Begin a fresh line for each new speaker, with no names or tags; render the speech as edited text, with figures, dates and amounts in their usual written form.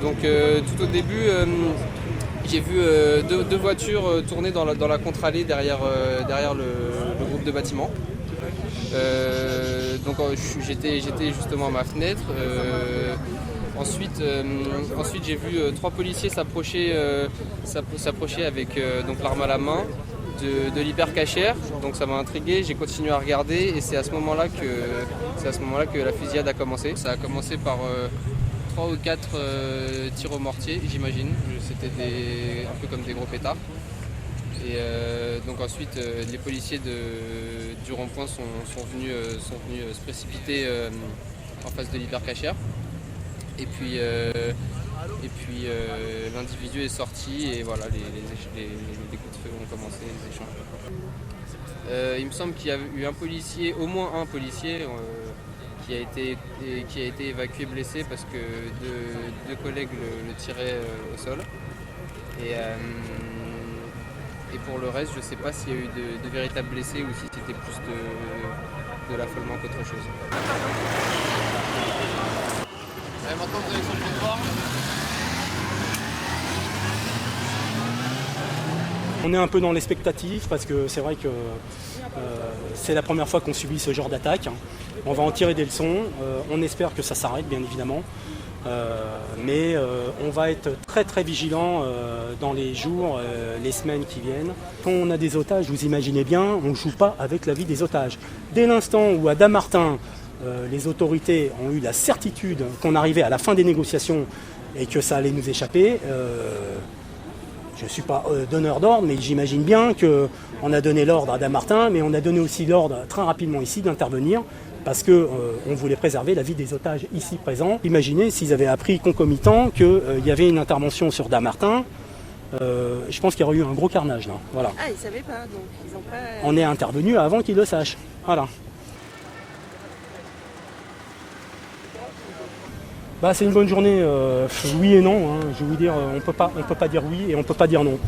Donc tout au début, j'ai vu deux voitures tourner dans la contre-allée derrière le groupe de bâtiments. Donc j'étais justement à ma fenêtre. Ensuite j'ai vu trois policiers s'approcher avec donc l'arme à la main de l'hypercachère. Donc ça m'a intrigué, j'ai continué à regarder et c'est à ce moment-là que la fusillade a commencé. Ça a commencé par 3 ou 4 tirs au mortier, j'imagine. C'était un peu comme des gros pétards. Et donc ensuite, les policiers du rond-point sont venus se précipiter en face de l'hypercachère. Et puis l'individu est sorti et voilà, les coups de feu ont commencé, les échanges. Il me semble qu'il y a eu au moins un policier qui a été évacué blessé parce que deux collègues le tiraient au sol. Et pour le reste, je ne sais pas s'il y a eu de véritables blessés ou si c'était plus de l'affolement qu'autre chose.
Allez, maintenant vous allez sur le trottoir.
On est un peu dans l'expectative parce que c'est vrai que c'est la première fois qu'on subit ce genre d'attaque. On va en tirer des leçons, on espère que ça s'arrête bien évidemment, mais on va être très très vigilant dans les jours, les semaines qui viennent. Quand on a des otages, vous imaginez bien, on ne joue pas avec la vie des otages. Dès l'instant où à Dammartin, les autorités ont eu la certitude qu'on arrivait à la fin des négociations et que ça allait nous échapper, je ne suis pas donneur d'ordre, mais j'imagine bien qu'on a donné l'ordre à Dammartin, mais on a donné aussi l'ordre très rapidement ici d'intervenir parce qu'on voulait préserver la vie des otages ici présents. Imaginez s'ils avaient appris concomitant qu'il y avait une intervention sur Dammartin, je pense qu'il y aurait eu un gros carnage là. Voilà.
Ah, ils ne savaient pas, donc ils n'ont pas...
On est intervenu avant qu'ils le sachent. Voilà. C'est une bonne journée, oui et non. Hein. Je vais vous dire, on peut pas dire oui et on ne peut pas dire non.